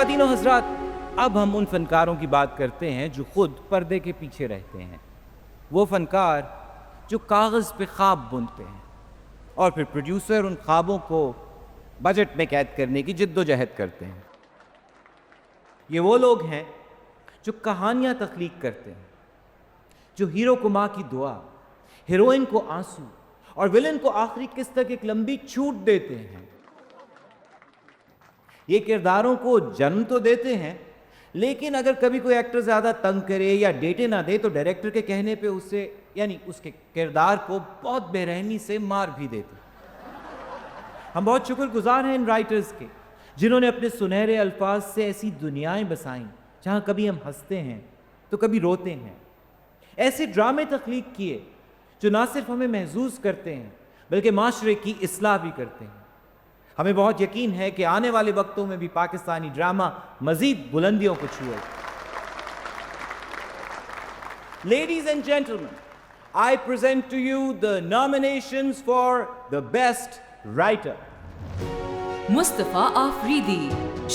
ख़वातीन और हज़रात, अब हम उन फ़नकारों की बात करते हैं जो खुद पर्दे के पीछे रहते हैं। वो फ़नकार जो कागज़ पे ख्वाब बुनते हैं और फिर प्रोड्यूसर उन ख्वाबों को बजट में कैद करने की जिद्दोजहद करते हैं। ये वो लोग हैं जो कहानियाँ तख्लीक करते हैं, जो हीरो को माँ की दुआ, हीरोइन को आंसू और विलन को आखिरी किस्त तक एक लंबी छूट देते हैं। ये किरदारों को जन्म तो देते हैं, लेकिन अगर कभी कोई एक्टर ज़्यादा तंग करे या डेटे ना दे तो डायरेक्टर के कहने पे उसे यानी उसके किरदार को बहुत बेरहमी से मार भी देते हैं। हम बहुत शुक्रगुजार हैं इन राइटर्स के जिन्होंने अपने सुनहरे अल्फाज से ऐसी दुनियाएं बसाई जहां कभी हम हंसते हैं तो कभी रोते हैं। ऐसे ड्रामे तख्लीक किए जो ना सिर्फ हमें महसूस करते हैं बल्कि माशरे की इस्लाह भी करते हैं। हमें बहुत यकीन है कि आने वाले वक्तों में भी पाकिस्तानी ड्रामा मजीद बुलंदियों को छुएगा। Ladies and gentlemen, I present to you the nominations for the best writer. Mustafa Afridi,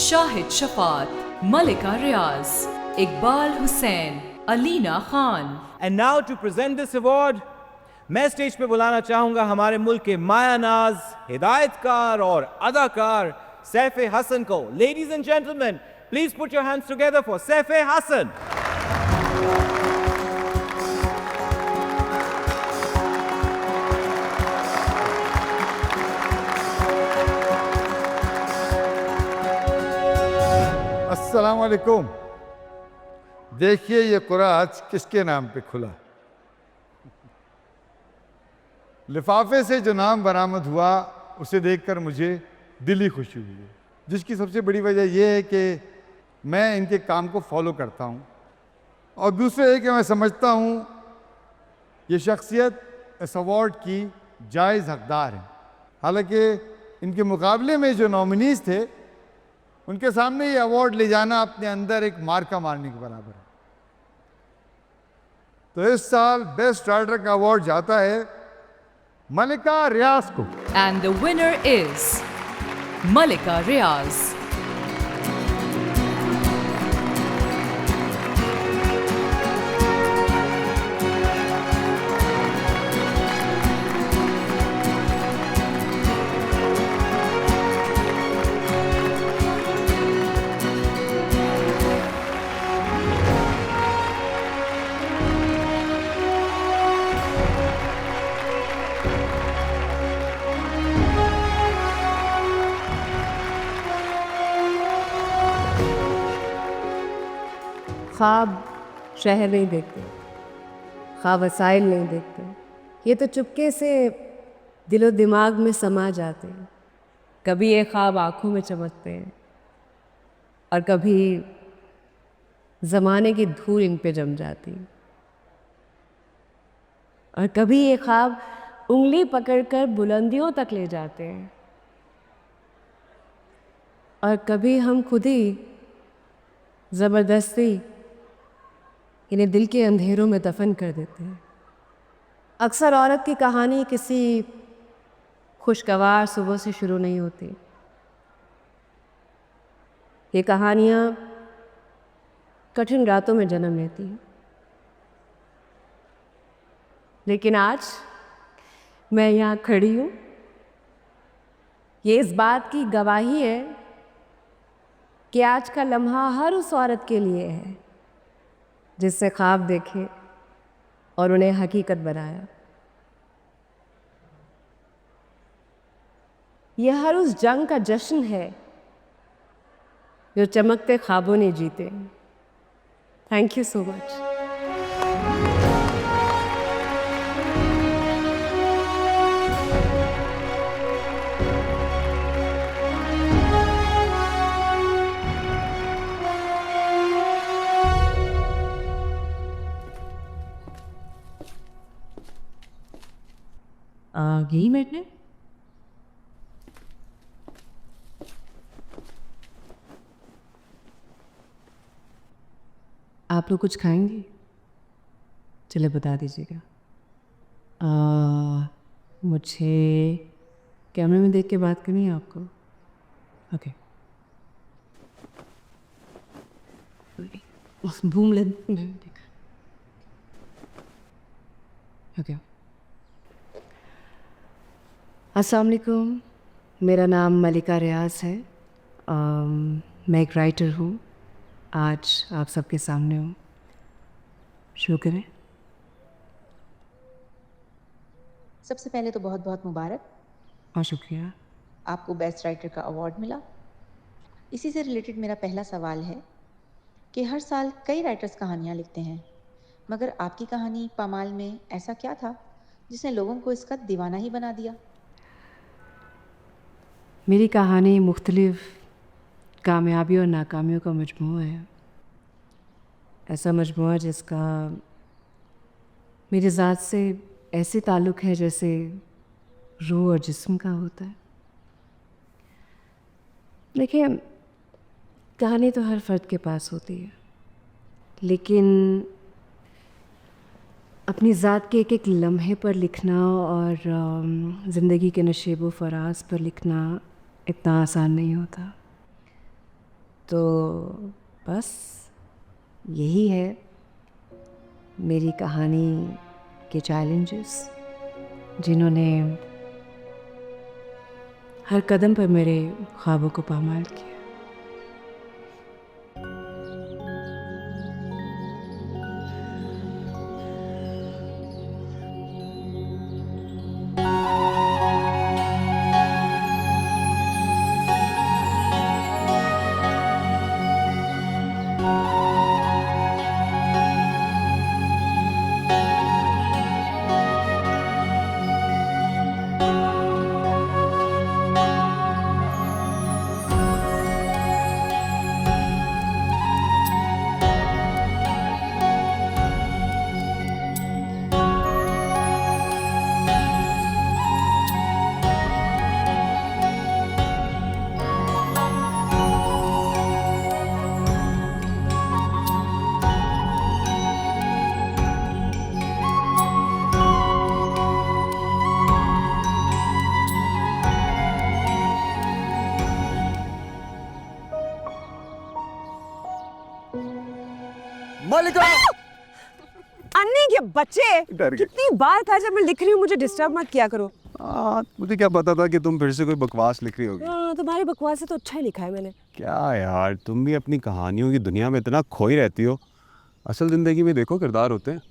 Shahid Shafat, Malika Riaz, Iqbal Hussain, Alina Khan. And now to present this award, मैं स्टेज पे बुलाना चाहूंगा हमारे मुल्क के मायानाज, हिदायतकार और अदाकार सैफ हसन को। Ladies and gentlemen, please put your hands together for Saif Hasan. अस्सलाम वालेकुम। देखिए ये कुराज किसके नाम पे खुला। लिफाफे से जो नाम बरामद हुआ उसे देखकर मुझे दिली खुशी हुई है, जिसकी सबसे बड़ी वजह यह है कि मैं इनके काम को फॉलो करता हूँ और दूसरे है कि मैं समझता हूँ ये शख्सियत इस अवार्ड की जायज़ हकदार है। हालांकि इनके मुकाबले में जो नॉमिनीज़ थे उनके सामने ये अवार्ड ले जाना अपने अंदर एक मार्का मारने के बराबर है। तो इस साल बेस्ट राइटर का अवार्ड जाता है मलिका रियाज को। And the winner is Malika Riaz. ख्वाब शहर नहीं देखते, ख्वाब वसाइल नहीं देखते, ये तो चुपके से दिलो दिमाग में समा जाते हैं। कभी ये ख्वाब आँखों में चमकते हैं और कभी ज़माने की धूल इन पे जम जाती है, और कभी ये ख्वाब उंगली पकड़कर बुलंदियों तक ले जाते हैं, और कभी हम खुद ही ज़बरदस्ती इन्हें दिल के अंधेरों में दफन कर देते हैं। अक्सर औरत की कहानी किसी खुशगवार सुबह से शुरू नहीं होती। ये कहानियाँ कठिन रातों में जन्म लेती हैं। लेकिन आज मैं यहाँ खड़ी हूँ, ये इस बात की गवाही है कि आज का लम्हा हर उस औरत के लिए है जिससे ख्वाब देखे और उन्हें हकीकत बनाया। यह हर उस जंग का जश्न है जो चमकते ख्वाबों ने जीते। Thank you so much. यही बैठने। आप लोग कुछ खाएंगे? चले बता दीजिएगा। मुझे कैमरे में देख के बात करनी है आपको। ओके। Boomlet. Okay. अस्सलाम वालेकुम, मेरा नाम मलिका रियाज है। मैं एक राइटर हूँ। आज आप सबके सामने हूँ। शुरू करें। सबसे पहले तो बहुत बहुत मुबारक, और शुक्रिया। आपको बेस्ट राइटर का अवार्ड मिला। इसी से रिलेटेड मेरा पहला सवाल है कि हर साल कई राइटर्स कहानियाँ लिखते हैं, मगर आपकी कहानी पामाल में ऐसा क्या था जिसने लोगों को इसका दीवाना ही बना दिया? मेरी कहानी मुख्तलिफ कामयाबी और नाकामियों का मजमूआ है। ऐसा मजमूआ जिसका मेरी ज़ात से ऐसे ताल्लुक़ है जैसे रूह और जिस्म का होता है। देखिए, कहानी तो हर फर्द के पास होती है, लेकिन अपनी ज़ात के एक एक लम्हे पर लिखना और ज़िंदगी के नशेब व फराज पर लिखना इतना आसान नहीं होता। तो बस यही है मेरी कहानी के चैलेंजेस, जिन्होंने हर कदम पर मेरे ख्वाबों को पामाल किया। मालिका! अन्नी के बच्चे, डर गए। कितनी बार कहा जब मैं लिख रही हूँ मुझे डिस्टर्ब मत किया करो। मुझे क्या पता था कि तुम फिर से कोई बकवास लिख रही होगी। तुम्हारी बकवास से तो अच्छा ही लिखा है मैंने। क्या यार, तुम भी अपनी कहानियों की दुनिया में इतना खोई रहती हो। असल जिंदगी में देखो किरदार होते हैं।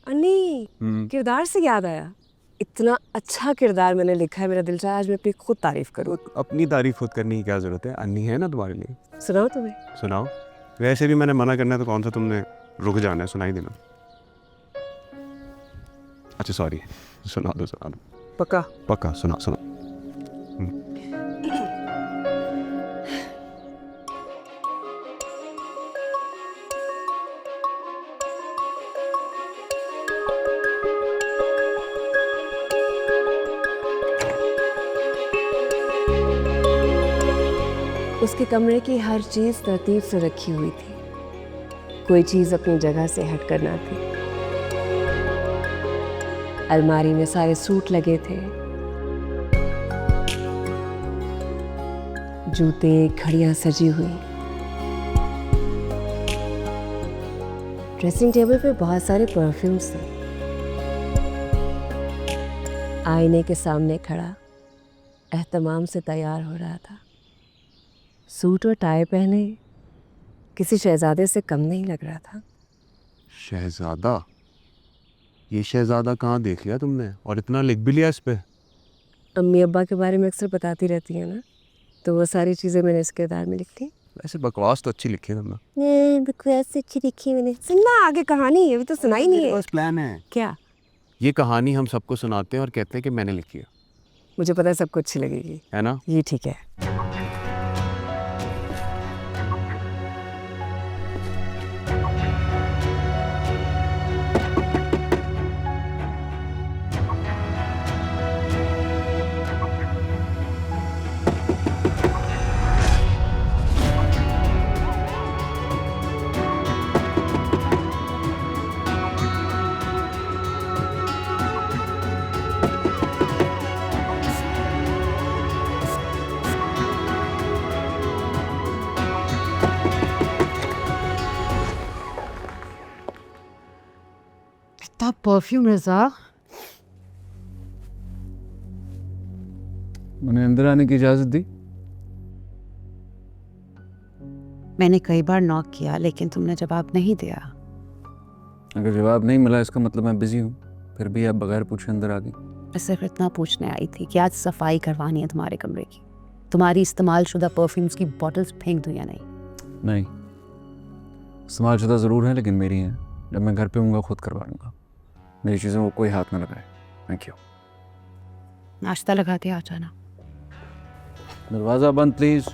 अन्नी, किरदार से याद आया, इतना अच्छा किरदार मैंने लिखा है, मेरा दिल चाहा आज मैं अपनी खुद तारीफ करूँ। अपनी तारीफ खुद करने की क्या जरूरत है, अन्नी है ना तुम्हारे लिए। सुनाओ तुम्हें। सुनाओ। वैसे भी मैंने मना करना है तो कौन सा तुमने रुक जाना है, सुनाई देना। अच्छा सॉरी, सुना दो। पक्का? पक्का सुना। उसके कमरे की हर चीज़ तरतीब से रखी हुई थी, कोई चीज़ अपनी जगह से हट कर ना थी। अलमारी में सारे सूट लगे थे, जूते, घड़ियां सजी हुई। ड्रेसिंग टेबल पे बहुत सारे परफ्यूम्स थे। आईने के सामने खड़ा एहतमाम से तैयार हो रहा था। सूट और टाई पहने किसी शहजादे से कम नहीं लग रहा था। शहजादा? ये शहजादा कहाँ देख लिया तुमने और इतना लिख भी लिया इस पे? अम्मी अब्बा के बारे में अक्सर बताती रहती है ना, तो वो सारी चीज़ें मैंने इस किरदार में लिख ली। वैसे बकवास तो अच्छी लिखी है तुमने। बकवास अच्छी लिखी मैंने। सुनना आगे कहानी, अभी तो सुनाई नहीं है। बस प्लान है। क्या? ये कहानी हम सबको सुनाते हैं और कहते हैं कि मैंने लिखी है। मुझे पता है सबको अच्छी लगेगी, है ना? ये ठीक है। क्या परफ्यूम रजा। मैंने अंदर आने की इजाजत दी? मैंने कई बार नॉक किया लेकिन तुमने जवाब नहीं दिया। अगर जवाब नहीं मिला इसका मतलब मैं बिजी हूँ, फिर भी आप बगैर पूछे अंदर आ गई। मैं सिर्फ इतना पूछने आई थी कि आज सफाई करवानी है तुम्हारे कमरे की। तुम्हारी इस्तेमाल शुदा परफ्यूम्स की बॉटल्स फेंक दूँ या नहीं? नहीं, इस्तेमाल शुदा ज़रूर है लेकिन मेरी हैं। जब मैं घर पे हूँगा खुद करवा लूँगा। मेरी चीज़ों को कोई हाथ ना लगाए। Thank you. नाश्ता लगाते आ जाना। दरवाज़ा बंद प्लीज़।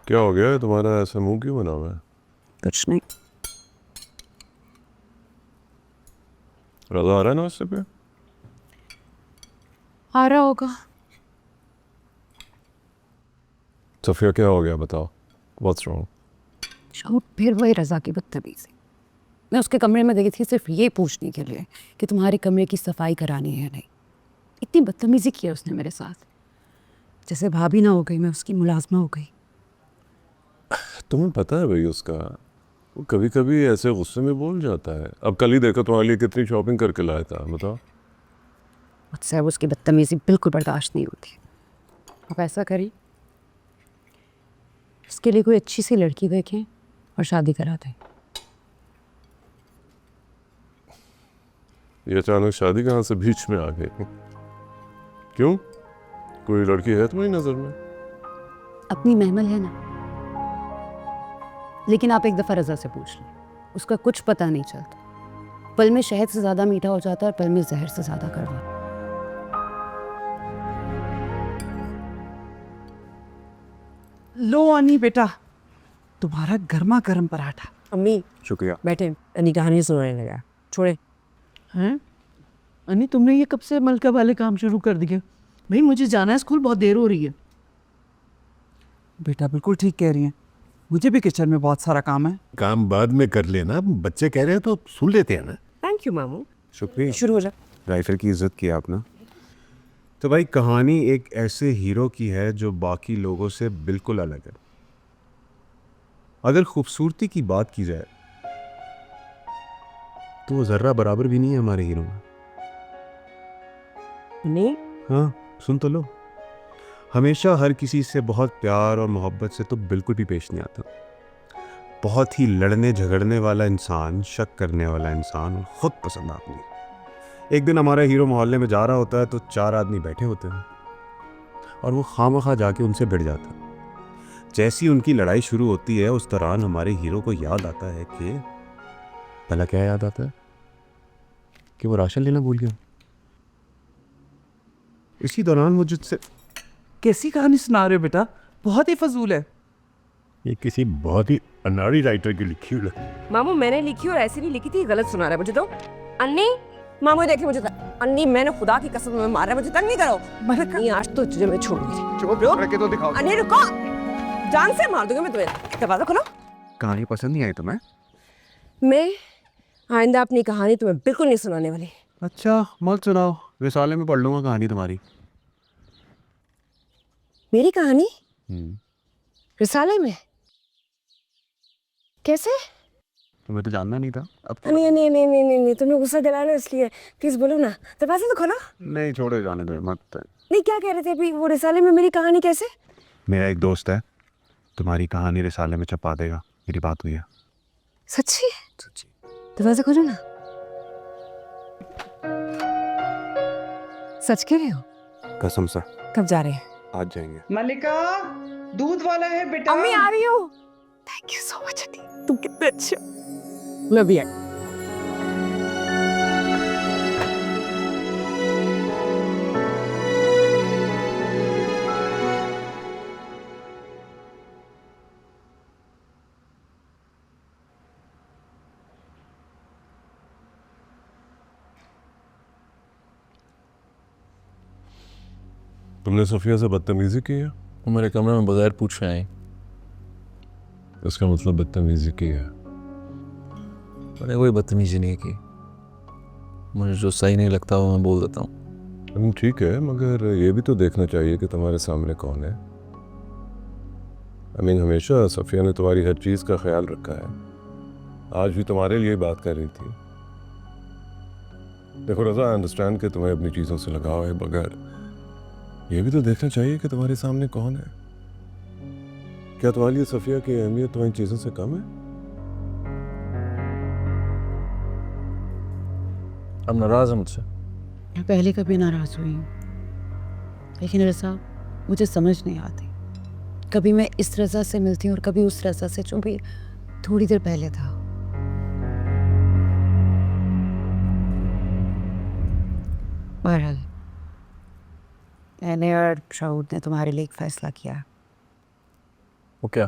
क्या हो गया है तुम्हारा, ऐसा मुंह क्यों बना हुआ है? कुछ नहीं। रजा आ रहा है ना उससे पे? आ रहा होगा। सफिया क्या हो गया बताओ, व्हाट्स रॉन्ग? शाउट फिर वही रजा की बदतमीजी। मैं उसके कमरे में गई थी सिर्फ ये पूछने के लिए कि तुम्हारे कमरे की सफाई करानी है या नहीं। इतनी बदतमीजी की है उसने मेरे साथ, जैसे भाभी ना हो गई मैं उसकी मुलाजमा हो गई। तुम्हें पता है भाई उसका, वो कभी कभी ऐसे गुस्से में बोल जाता है। अब कल ही देखो तुम्हारे लिए कितनी शॉपिंग करके लाया था, बताओ। मुझसे अब उसकी बदतमीजी बिल्कुल बर्दाश्त नहीं होती। आप ऐसा करिए, उसके लिए कोई अच्छी सी लड़की देखें और शादी करा दें। ये अचानक शादी कहाँ से बीच में आ गई? क्यों, कोई लड़की है तुम्हारी नजर में? अपनी महमल है ना, लेकिन आप एक दफ़ा रजा से पूछ लें, उसका कुछ पता नहीं चलता। पल में शहद से ज़्यादा मीठा हो जाता है और पल में जहर से ज़्यादा कड़वा। लो अनी बेटा, तुम्हारा गर्मा गर्म पराठा। अम्मी शुक्रिया। बैठे, अनी कहानी सुनाने लगा। छोड़े। हैं अनी, तुमने ये कब से मलका वाले काम शुरू कर दिए? भाई मुझे जाना है स्कूल, बहुत देर हो रही है। बेटा बिल्कुल ठीक कह रही हैं, मुझे भी किचन में बहुत सारा काम है। काम बाद में कर लेना, बच्चे कह रहे हैं तो सुन लेते हैं ना। थैंक यू मामू। शुक्रिया। शुरू हो जा। राइफल की इज्जत की आपने। तो भाई कहानी एक ऐसे हीरो की है जो बाकी लोगों से बिल्कुल अलग है। अगर खूबसूरती की बात की जाए तो वो जर्रा बराबर भी नहीं है हमारे हीरो में। नहीं, हाँ सुन तो लो, हमेशा हर किसी से बहुत प्यार और मोहब्बत से तो बिल्कुल भी पेश नहीं आता। बहुत ही लड़ने झगड़ने वाला इंसान, शक करने वाला इंसान, और खुद पसंद आदमी। एक दिन हमारा हीरो मोहल्ले में जा रहा होता है तो 4 आदमी बैठे होते हैं और वो खामखा जाके उनसे भिड़ जाता है। जैसी उनकी लड़ाई शुरू होती है उस दौरान हमारे हीरो को याद आता है कि भला क्या याद आता है कि वो राशन लेना भूल गया। इसी दौरान वो मुझसे कैसी कहानी सुना रहे हो बेटा, बहुत ही फजूल है। ये किसी बहुत ही अनाड़ी राइटर की लिखी हुई है। मामू मैंने लिखी और ऐसी नहीं लिखी थी, गलत सुना रहा है मुझे तो। अन्नी, मामू देखिए मुझे अन्नी, मैंने खुदा की कसम में मार रहा है, मुझे तंग नहीं करो। अन्नी आज तो तुझे मैं छोड़ूंगी। चुप रखे तो दिखाओ। अन्नी रुको, जान से मार दूंगी मैं तुम्हें। दरवाजा खोलो। कहानी पसंद नहीं आई तुम्हें? मैं आइंदा अपनी कहानी तुम्हें बिल्कुल नहीं सुनाने वाली। अच्छा मत सुनाओ, रिसाले में पढ़ लूंगा कहानी तुम्हारी। मेरी कहानी रिसाले में? कैसे? तुम्हें तो जानना नहीं था। अब नहीं नहीं नहीं नहीं नहीं, नहीं तुमने गुस्सा दिलाना इसलिए। प्लीज बोलो ना, दरवाजा तो खोलो। नहीं छोड़ो, जाने दो मत। नहीं क्या कह रहे थे अभी, वो रिसाले में मेरी कहानी कैसे? मेरा एक दोस्त है, तुम्हारी कहानी रिसाले में छपा देगा, मेरी बात हुई है। सच्ची? सच्ची। दरवाजा खोलो ना। सच कह रहे हो? कसम से। कब जा रहे हैं? आज जाएंगे। मलिका, दूध वाला है बेटा। अम्मी आ रही हूँ। थैंक यू सो मच अनी, तुम कितने अच्छे हो। Love you. तुमने सफिया से बदतमीजी की है? वो मेरे कमरे में बगैर पूछे आई। इसका मतलब बदतमीजी की है। मैंने कोई बदतमीजी नहीं की, मुझे जो सही नहीं लगता वो मैं बोल देता हूँ। ठीक है, मगर ये भी तो देखना चाहिए कि तुम्हारे सामने कौन है। हमेशा सफ़िया ने तुम्हारी हर चीज़ का ख्याल रखा है, आज भी तुम्हारे लिए बात कर रही थी। देखो रज़ा, आई अंडरस्टैंड कि तुम्हें अपनी चीज़ों से लगाव है, मगर ये भी तो देखना चाहिए कि तुम्हारे सामने कौन है। क्या तुम्हारे लिए सफ़िया की अहमियत तुम्हारी चीज़ों से कम है? अब नाराज़ है मुझसे? मैं पहले कभी नाराज़ हुई हूँ, लेकिन रज़ा मुझे समझ नहीं आती। कभी मैं इस रज़ा से मिलती हूँ और कभी उस रज़ा से जो भी थोड़ी देर पहले था। बहरहाल मैंने और शाहूद ने तुम्हारे लिए एक फ़ैसला किया। वो क्या?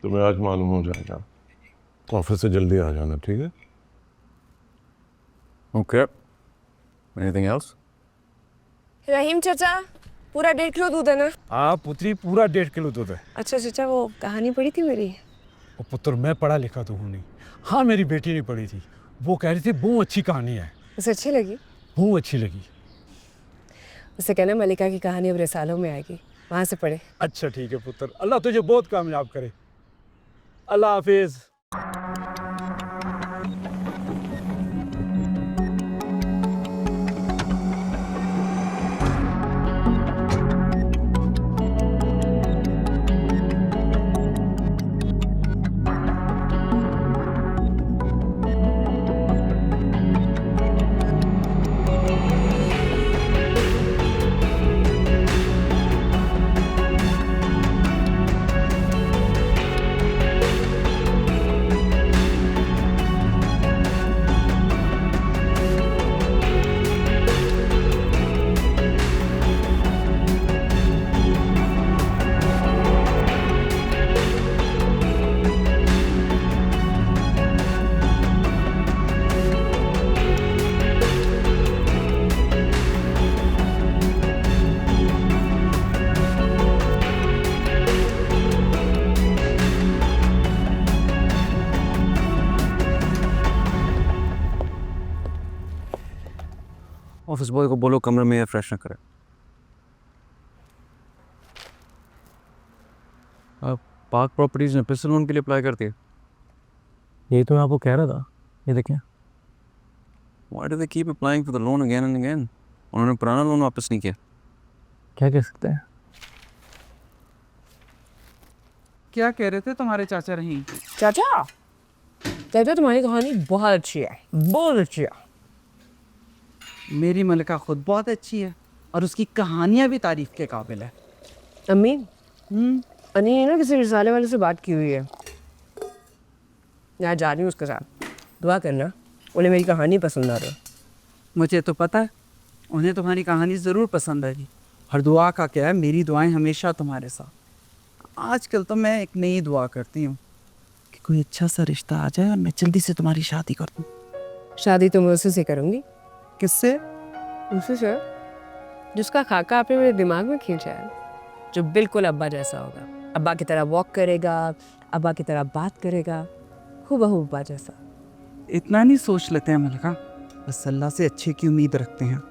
तुम्हें आज मालूम हो जाएगा। ऑफिस से जल्दी आ जाना, ठीक है? Okay, anything else? रहीम चाचा, पूरा 1.5 किलो दूध है ना? हाँ पुत्री, पूरा 1.5 किलो दूध है। अच्छा चाचा, वो कहानी पढ़ी थी मेरी? वो पुत्र, मैं पढ़ा लिखा तो हूँ नहीं। हाँ, मेरी बेटी ने पढ़ी थी, वो कह रही थी बहुत अच्छी कहानी है। उसे अच्छी लगी? बहुत अच्छी लगी। उसे कहना मलिका की कहानी अब रिसालों में आएगी, वहाँ से पढ़े। अच्छा ठीक है पुत्र, अल्लाह तुझे बहुत कामयाब करे। अल्लाह हाफिज। ऑफिस बॉय को बोलो कमरे में एयर फ्रेशनर करे। आप पार्क प्रॉपर्टीज ने पिस्टल लोन के लिए अप्लाई करती है। यही तो मैं आपको कह रहा था, ये देखें। Why do they keep applying for the loan again and again? उन्होंने पुराना लोन वापस नहीं किया। क्या कह सकते हैं? क्या कह रहे थे तुम्हारे चाचा रहीम? चाचा कहते तुम्हारी कहानी बहुत अच्छी है, बहुत अच्छी है। मेरी मलिका खुद बहुत अच्छी है और उसकी कहानियाँ भी तारीफ के काबिल है। अम्मी, अन्नी ने ना किसी रिसाले वाले से बात की हुई है, मैं जा रही हूँ उसके साथ। दुआ करना उन्हें मेरी कहानी पसंद आ रही है। मुझे तो पता है उन्हें तुम्हारी कहानी ज़रूर पसंद आएगी। हर दुआ का क्या है, मेरी दुआएं हमेशा तुम्हारे साथ। आजकल तो मैं एक नई दुआ करती हूँ कि कोई अच्छा सा रिश्ता आ जाए और मैं जल्दी से तुम्हारी शादी कर दूँ। शादी तो मैं उसी से करूँगी। किससे? उसी से जिसका खाका आपने मेरे दिमाग में खींचा है, जो बिल्कुल अब्बा जैसा होगा। अब्बा की तरह वॉक करेगा, अब्बा की तरह बात करेगा, हूबहू अब्बा जैसा। इतना नहीं सोच लेते हैं मलिका, बस अल्लाह से अच्छे की उम्मीद रखते हैं।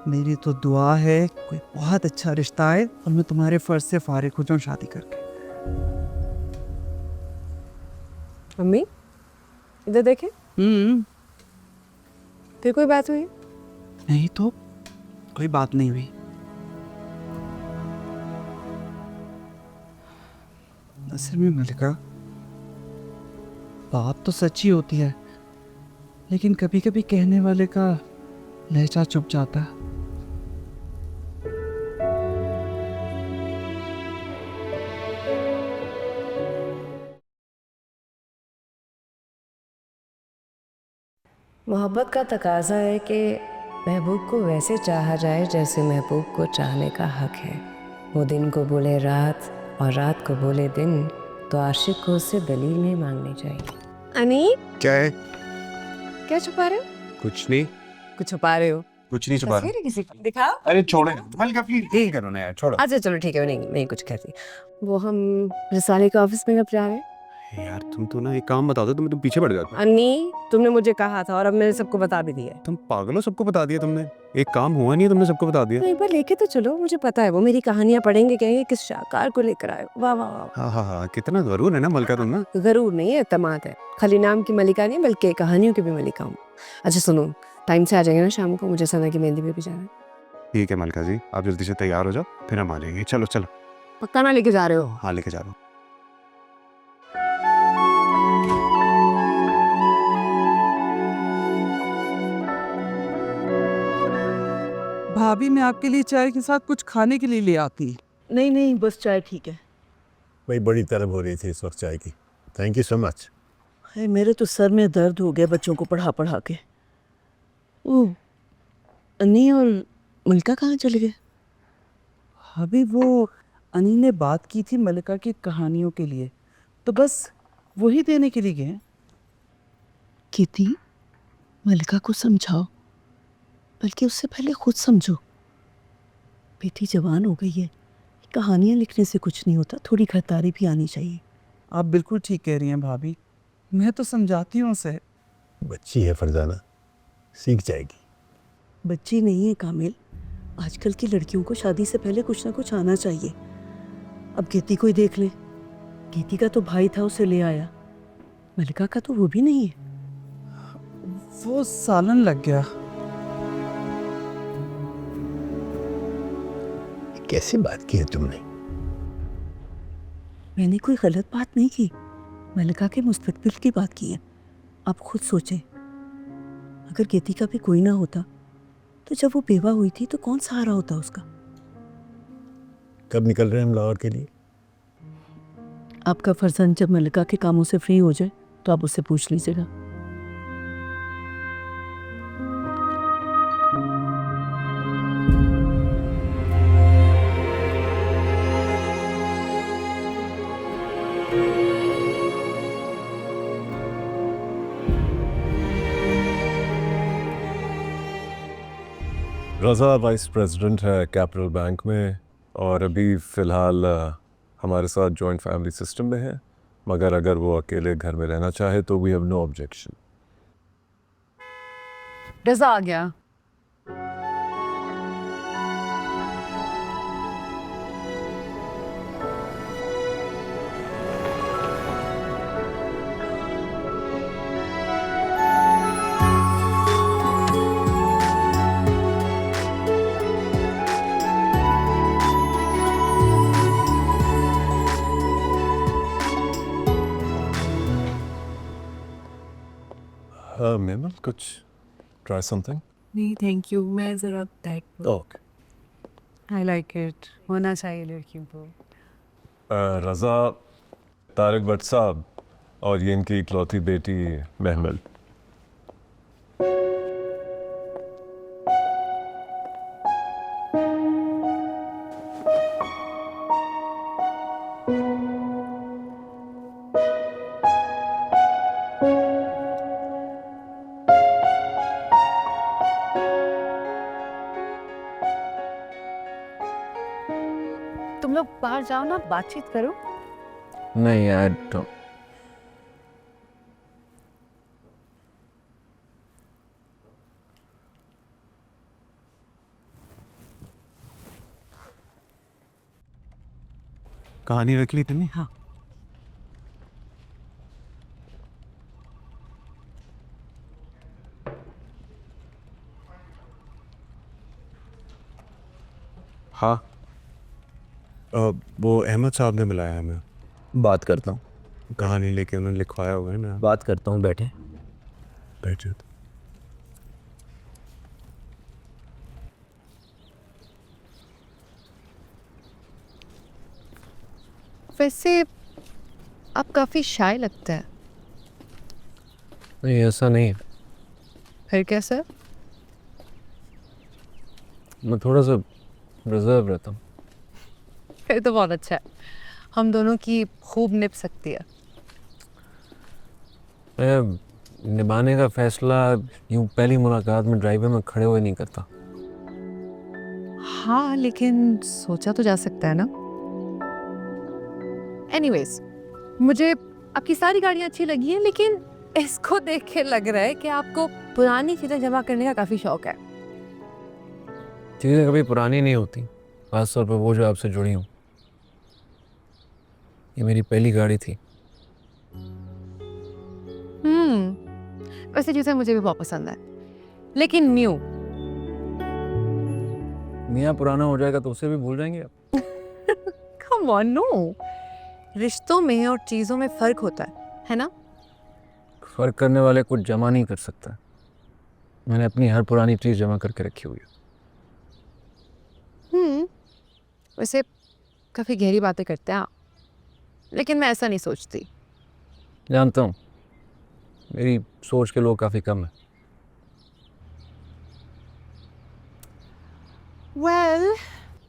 मेरी तो दुआ है कोई बहुत अच्छा रिश्ता आए और मैं तुम्हारे फर्ज से फारिग हो जाऊँ शादी करके। मम्मी इधर देखें। फिर कोई बात हुई? नहीं तो कोई बात नहीं हुई। असल में मलिका, बात तो सच्ची होती है, लेकिन कभी कभी कहने वाले का लहजा चुप जाता है। मोहब्बत का तकाजा है कि महबूब को वैसे चाहा जाए जैसे महबूब को चाहने का हक है। वो दिन को बोले रात और रात को बोले दिन, तो आशिक को उससे दलील नहीं मांगनी चाहिए। अनी, क्या है? क्या छुपा रहे हो? कुछ नहीं। कुछ छुपा रहे हो? कुछ नहीं छुपा रहा। तस्वीर है किसी की? दिखाओ। अरे छोड़े, हल्का प्लीज डील करो ना यार, छोड़ो। अच्छा चलो ठीक है, नहीं कुछ कहती। वो हम रिसाले के ऑफिस में कब जा रहे हैं? यार तुम तो ना एक काम बता दो, तुम पीछे पड़ जाते। अन्नी, तुमने मुझे कहा था और अब मैंने सबको बता भी दिया है। तुम पागल हो, सबको बता दिया तुमने। एक काम हुआ नहीं है, तुमने सबको बता दिया। तो एक बार लेके तो चलो, मुझे पता है वो मेरी कहानियां पढ़ेंगे, कहेंगे किस शाहकार को लेकर आए हो। वाह वाह वाह। हाँ हाँ हाँ, कितना जरूर है ना मलका तुम ना। जरूर नहीं है, एतमाद है। खाली नाम की मलिका नहीं बल्कि कहानियों की भी मलिका हूँ। अच्छा सुनो, टाइम से आ जाएंगे ना शाम को, मुझे सना की मेहंदी पे भी जाना है। ठीक है मलका जी, आप जल्दी से तैयार हो जाओ, फिर हम आ जाएंगे। चलो चलो। पक्का ना लेके जा रहे हो? हाँ लेके जा रहा हूँ। भाभी मैं आपके लिए चाय के साथ कुछ खाने के लिए ले आती। नहीं नहीं, बस चाय ठीक है। भाई बड़ी तलब हो रही थी इस वक्त चाय की। Thank you so much. मेरे तो सर में दर्द हो गया बच्चों को पढ़ा पढ़ा के। ओह, अन्नी और मलिका कहाँ चले गए? अभी वो अनी ने बात की थी मलिका की कहानियों के लिए, तो बस वही देने के लिए गए। कीर्ति, मलिका को समझाओ, बल्कि उससे पहले खुद समझो। बेटी जवान हो गई है, कहानियाँ लिखने से कुछ नहीं होता, थोड़ी खरदारी भी आनी चाहिए। आप बिल्कुल ठीक कह रही हैं भाभी, मैं तो समझाती हूँ उसे। बच्ची है फरजाना, सीख जाएगी। बच्ची नहीं है कामिल, आजकल की लड़कियों को शादी से पहले कुछ ना कुछ आना चाहिए। अब गीती को ही देख ले, गीती का तो भाई था, उसे ले आया। मलिका का तो वो भी नहीं है। वो सालन लग गया। कैसी बात की है तुमने? मैंने कोई गलत बात नहीं की, मलिका के मुस्तकबिल की बात की है। आप खुद सोचें, अगर गीती का भी कोई ना होता तो जब वो बेवा हुई थी तो कौन सहारा होता उसका? कब निकल रहे हैं हम लाहौर के लिए? आपका फर्जंद जब मलिका के कामों से फ्री हो जाए तो आप उससे पूछ लीजिएगा। रज़ा वाइस प्रेसिडेंट है कैपिटल बैंक में, और अभी फ़िलहाल हमारे साथ जॉइंट फैमिली सिस्टम में है, मगर अगर वो अकेले घर में रहना चाहे तो वी हैव नो ऑब्जेक्शन। रज़ा आ गया। मेमल, कुछ ट्राई समथिंग? नहीं थैंक यू, मैं ज़रा diet. Okay. I like it, होना चाहिए लड़कियों को। रज़ा, तारिक भट्ट साहब और ये इनकी इकलौती बेटी महमल। तुम लोग बाहर जाओ ना, बातचीत करो। नहीं आई डोंट। कहानी रख ली तुमने? हाँ। हाँ। वो अहमद साहब ने बुलाया हमें। बात करता हूँ। कहानी लेके उन्होंने लिखवाया हुआ है ना। बात करता हूँ, बैठे। बैठे। वैसे आप काफ़ी शाय लगता है। नहीं ऐसा नहीं है, फिर कैसा? मैं थोड़ा सा रिजर्व रहता हूँ। फिर तो बहुत अच्छा है, हम दोनों की खूब निभ सकती है। मैं निभाने का फैसला यूँ पहली मुलाकात में ड्राइवर में खड़े हुए नहीं करता। हाँ लेकिन सोचा तो जा सकता है ना। एनीवेज, मुझे आपकी सारी गाड़ियाँ अच्छी लगी हैं, लेकिन इसको देख के लग रहा है कि आपको पुरानी चीज़ें जमा करने का काफ़ी शौक है। चीज़ें कभी पुरानी नहीं होती, खासतौर पर वो जो आपसे जुड़ी हूँ। ये मेरी पहली गाड़ी थी। वैसे चीज़ें मुझे भी बहुत पसंद है, लेकिन न्यू। मियाँ पुराना हो जाएगा तो उसे भी भूल जाएंगे आप। Come on, no. रिश्तों में और चीज़ों में फ़र्क होता है ना? फर्क करने वाले कुछ जमा नहीं कर सकता। मैंने अपनी हर पुरानी चीज़ जमा करके रखी हुई है। वैसे काफ़ी गहरी बातें करते हैं आप, लेकिन मैं ऐसा नहीं सोचती। जानता हूँ, मेरी सोच के लोग काफ़ी कम हैं।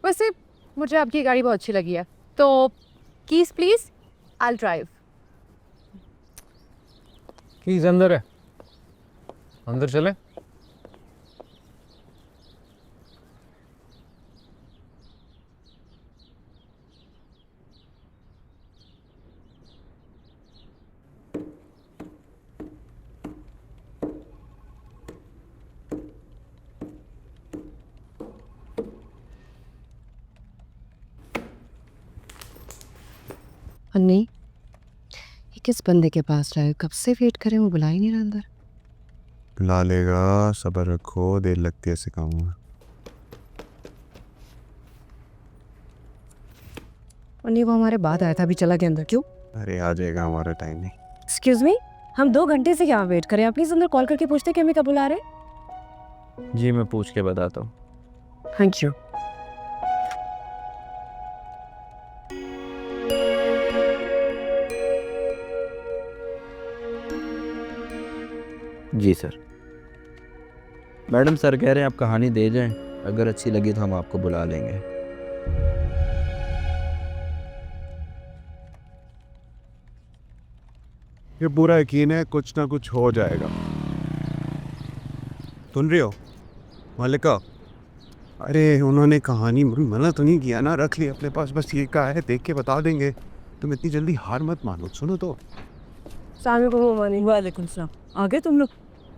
वैसे मुझे आपकी गाड़ी बहुत अच्छी लगी है, तो keys please, I drive. Keys अंदर है, अंदर चले। अन्नी, ये किस बंदे के पास जाए? कब से वेट करें, वो बुला ही नहीं रहा अंदर। ला लेगा, सब्र रखो, देर लगती है ऐसे कामों में। अन्नी, वो हमारे बाद आया था, अभी चला गया अंदर, क्यों? अरे आ जाएगा, हमारा टाइम नहीं। एक्सक्यूज मी, हम 2 घंटे से यहाँ वेट करें, आप प्लीज अंदर कॉल करके पूछते कि हमें कब बुला रहे। जी मैं पूछ के बताता हूँ। Thank you. जी सर। मैडम सर कह रहे हैं आप कहानी दे जाएं, अगर अच्छी लगी तो हम आपको बुला लेंगे। ये पूरा यकीन है कुछ ना कुछ हो जाएगा। सुन रही हो मालिका? अरे उन्होंने कहानी मना तो नहीं किया ना, रख ली अपने पास, बस ये कहा है देख के बता देंगे। तुम इतनी जल्दी हार मत मानो, सुनो तो। वालेकुम सलाम। आ गए तुम लोग?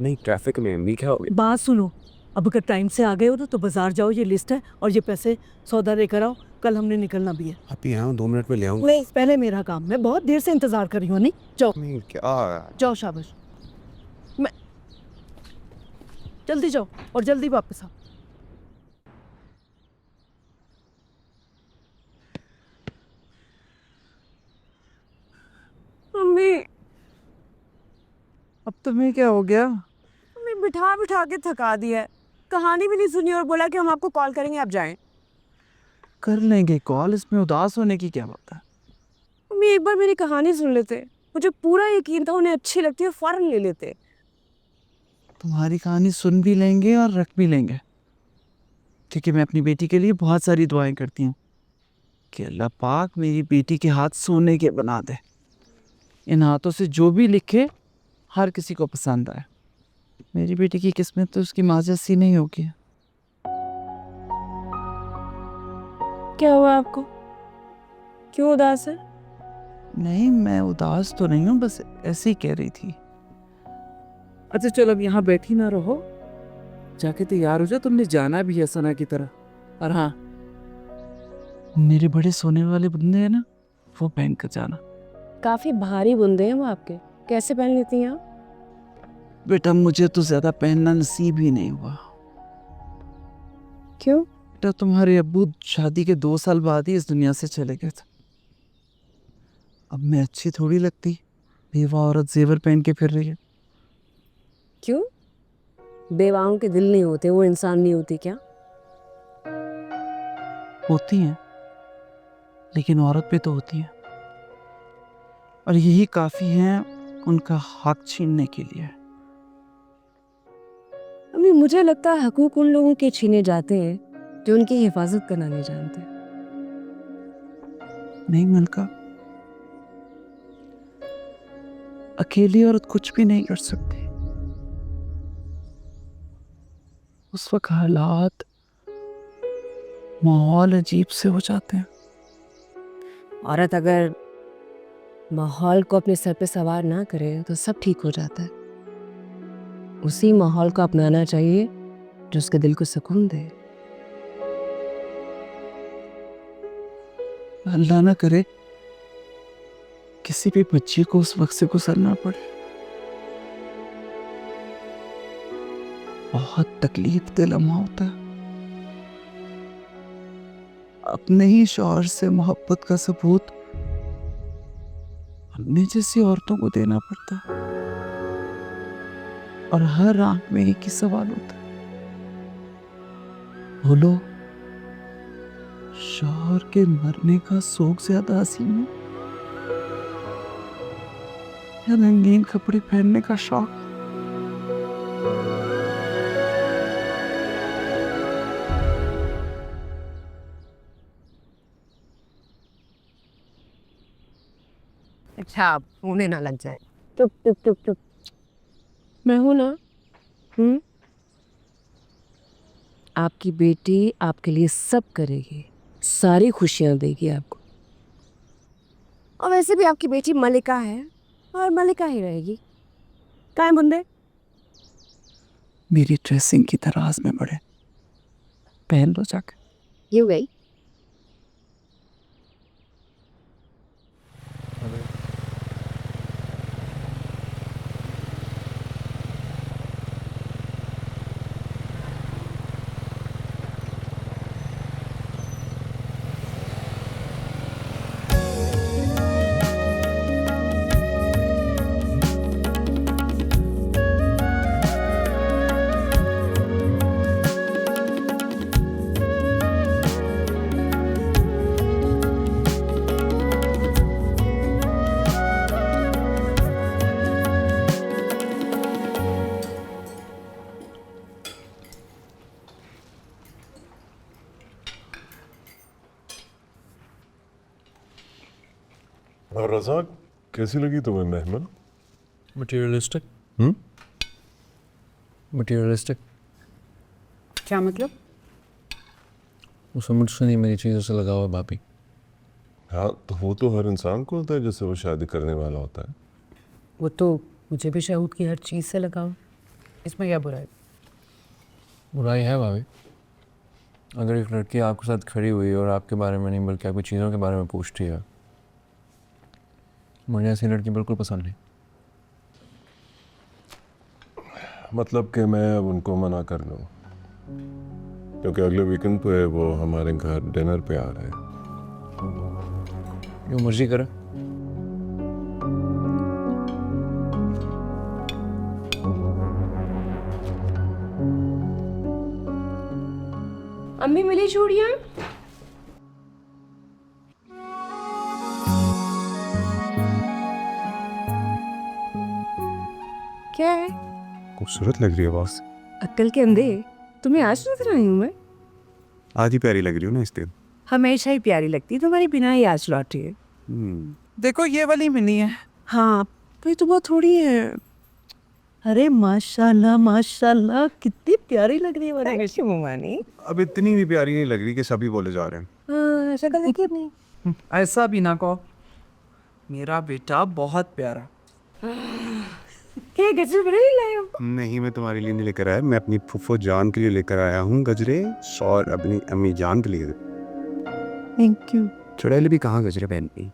नहीं, ट्रैफिक में भी क्या हो गया? बात सुनो, अब अगर टाइम से आ गए हो ना तो बाजार जाओ, ये लिस्ट है और ये पैसे सौदा लेकर आओ, कल हमने निकलना भी है। आप यहाँ 2 मिनट में ले आऊँगा। नहीं, पहले मेरा काम, मैं बहुत देर से इंतजार कर रही हूँ। नहीं जाओ। नहीं क्या? जाओ, शाबाश। मैं जल्दी जाओ और जल्दी वापस आओ। मम्मी, अब तुम्हें क्या हो गया? मम्मी बिठा बिठा के थका दिया है, कहानी भी नहीं सुनी और बोला कि हम आपको कॉल करेंगे, आप जाएं। कर लेंगे कॉल, इसमें उदास होने की क्या बात है? मम्मी एक बार मेरी कहानी सुन लेते, मुझे पूरा यकीन था उन्हें अच्छी लगती है, फौरन ले लेते। तुम्हारी कहानी सुन भी लेंगे और रख भी लेंगे, क्योंकि मैं अपनी बेटी के लिए बहुत सारी दुआएं करती हूँ कि अल्लाह पाक मेरी बेटी के हाथ सोने के बना दे। इन हाथों से जो भी लिखे हर किसी को पसंद आए। मेरी बेटी की किस्मत तो उसकी माँ जैसी नहीं होगी। क्या हुआ आपको, क्यों उदास है? नहीं, मैं उदास तो नहीं हूँ, बस ऐसे ही कह रही थी। अच्छा चलो, अब यहाँ बैठी ना रहो, जाके तैयार हो जाओ, तुमने जाना भी है सना की तरह। और हाँ, मेरे बड़े सोने वाले बुंदे हैं ना, वो पहन कर जाना। काफी भारी बुंदे हैं वो आपके, कैसे पहन लेती हैं आप? बेटा मुझे तो ज्यादा पहनना नसीब ही नहीं हुआ। क्यों? बेटा तुम्हारे अब्बू शादी के 2 साल बाद ही इस दुनिया से चले गए थे। अब मैं अच्छी थोड़ी लगती, बेवा औरत जेवर पहन के फिर रही है। क्यों? बेवाओं के दिल नहीं होते, वो इंसान नहीं होती क्या? होती हैं, लेकिन औरत पे तो होती हैं, और यही काफी है उनका हक छीनने के लिए। अम्मी मुझे लगता है हकूक उन लोगों के छीने जाते हैं जो उनकी हिफाजत करना नहीं जानते। नहीं मलका, अकेली औरत कुछ भी नहीं कर सकती। उस वक्त हालात, माहौल अजीब से हो जाते हैं। औरत अगर माहौल को अपने सर पे सवार ना करें तो सब ठीक हो जाता है। उसी माहौल को अपनाना चाहिए जो उसके दिल को सुकून दे। अल्लाह ना करे किसी भी बच्ची को उस वक्त से गुजरना पड़े। बहुत तकलीफ दिल लम्हा होता है। अपने ही शौहर से मोहब्बत का सबूत हमने जैसी औरतों को देना पड़ता है, और हर आंख में एक ही सवाल होता है, बोलो शौहर के मरने का शोक ज्यादा हसीन है या रंगीन कपड़े पहनने का शौक? अच्छा होने ना लग जाए। चुप चुप चुप चुप, मैं हूं ना। आपकी बेटी आपके लिए सब करेगी, सारी खुशियां देगी आपको। और वैसे भी आपकी बेटी मलिका है और मलिका ही रहेगी। काय मुंदे मेरी ड्रेसिंग की दराज में पड़े, पहन लो जाकर। ये हो गई। और रज़ाक, कैसी लगी तुम्हें मेहमान? मटेरियलिस्टिक। मटेरियलिस्टिक क्या मतलब? उसे मुझसे नहीं मेरी चीज़ों से लगा हुआ भाभी। हाँ, तो वो तो हर इंसान को होता है जैसे वो शादी करने वाला होता है। वो तो मुझे भी शहूद की हर चीज़ से लगाओ, इसमें क्या बुराई? बुराई है भाभी। अगर एक लड़की आपके साथ खड़ी हुई और आपके बारे में नहीं बल्कि आपकी चीज़ों के बारे में पूछती है, मुझे ऐसी लड़की बिल्कुल पसंद नहीं। मतलब कि मैं अब उनको मना कर लूँ, क्योंकि अगले वीकेंड पे वो हमारे घर डिनर पे आ रहे हैं। जो मर्जी करे। अम्मी मिली चूड़ियाँ? क्या है? खूबसूरत लग रही है बॉस। अक्ल के अंधे, तुम्हें आज नजर आई हूँ मैं? आधी प्यारी लग रही हो ना इस दिन। हमेशा ही प्यारी लगती, तुम्हारी बिना ही आज लौटी है। देखो ये वाली मिनी है। हाँ भाई तो बहुत थोड़ी है। अरे माशाल्लाह माशाल्लाह, कितनी प्यारी लग रही है मुमानी। अब इतनी भी प्यारी नहीं लग रही कि सभी बोले जा रहे हैं। शक्ल देखी अपनी। ऐसा भी ना कहो, मेरा बेटा बहुत प्यारा। क्या गजरे बड़े नहीं लाए हो? नहीं, मैं तुम्हारे लिए नहीं लेकर आया, मैं अपनी फुफ्फो जान के लिए लेकर आया हूँ गजरे, और अपनी अम्मी जान के लिए। Thank you. चुड़ैल भी कहाँ गजरे पहनती?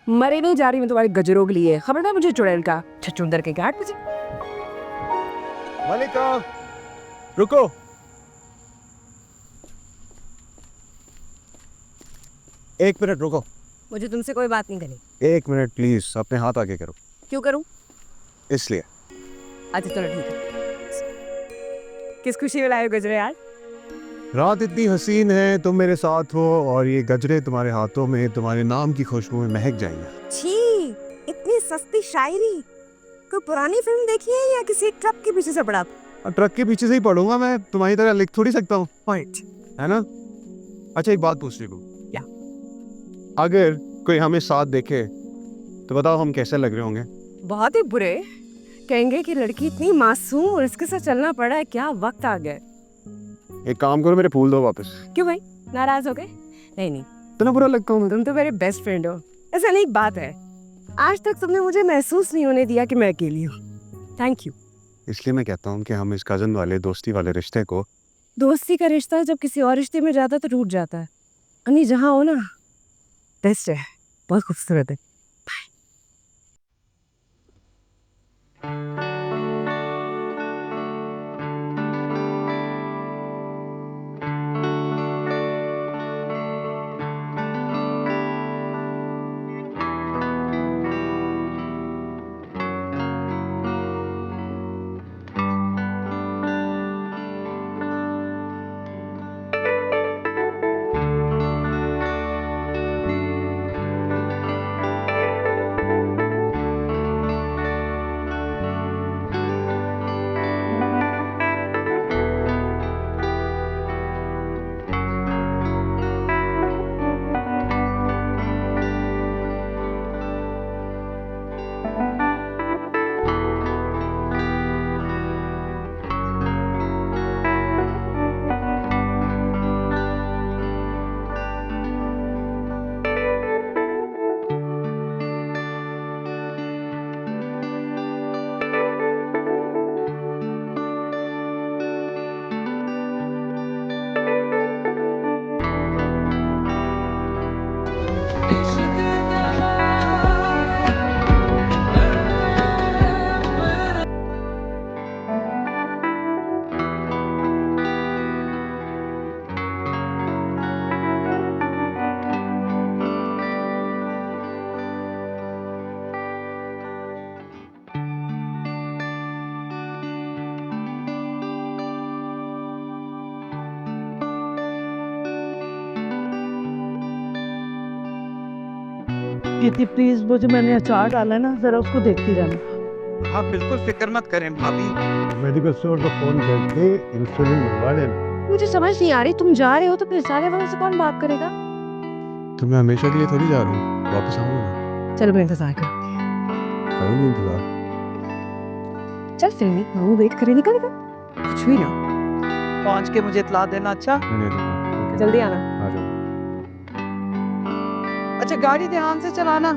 मरे नहीं जा रही मैं तुम्हारे गजरों के लिए, खबरदार मुझे चुड़ैल का छचुंदर के 8 बजे। मलिका रुको। एक मिनट रुको। मुझे तुमसे कोई बात नहीं करनी। एक मिनट प्लीज, अपने हाथ आगे करो। क्यों करूं? इसलिए। अच्छा चलो ठीक है। किस खुशी में लाए हो गजरे आज? रात इतनी हसीन है, तुम मेरे साथ हो और ये गजरे तुम्हारे हाथों में तुम्हारे नाम की खुशबू में महक जाएंगे। छी, इतनी सस्ती शायरी। कोई पुरानी फिल्म देखी है या किसी ट्रक के पीछे से पढ़ा? ट्रक के पीछे से ही पढ़ूंगा मैं, तुम्हारी तरह लिख थोड़ी सकता हूँ। पॉइंट है ना? अच्छा एक बात पूछने को, क्या? अगर कोई हमें साथ देखे तो बताओ हम कैसे लग रहे होंगे? बहुत ही बुरे। कहेंगे कि लड़की इतनी मासूम और इसके साथ चलना पड़ा है, क्या वक्त आ गया। एक काम करो, मेरे फूल दो वापस। क्यों भाई, नाराज हो गए? नहीं नहीं, इतना बुरा लगता हूँ मैं? तुम तो मेरे बेस्ट फ्रेंड हो। ऐसा नहीं, एक बात है, आज तक तुमने मुझे महसूस नहीं होने दिया कि मैं अकेली हूँ। Thank you. इसलिए मैं कहता हूँ कि हम इस कज़न वाले दोस्ती वाले रिश्ते को दोस्ती का रिश्ता जब किसी और रिश्ते में जाता है तो टूट जाता है। अन्नी जहाँ हो ना बेस्ट है, बहुत खूबसूरत है। कृति प्लीज, वो जो मैंने अचार डाला है ना, जरा उसको देखती रहना। हाँ बिल्कुल, फिक्र मत करें भाभी। मेडिकल स्टोर को फ़ोन करके इंसुलिन मंगवा लेना। मुझे समझ नहीं आ रही, तुम जा रहे हो तो फिर सारे वक्त से कौन बात करेगा? तो मैं हमेशा के लिए थोड़ी जा रहा हूँ, वापस आऊँगा ना। चलो मैं इंतजार करूँ। करूँगी इंतजार। चल फिर नहीं, हम वेट करे निकलेगा कुछ भी ना। पहुंच के मुझे इतला देना। अच्छा नहीं, जल्दी आना। आ जाओ। अच्छा, गाड़ी ध्यान से चलाना।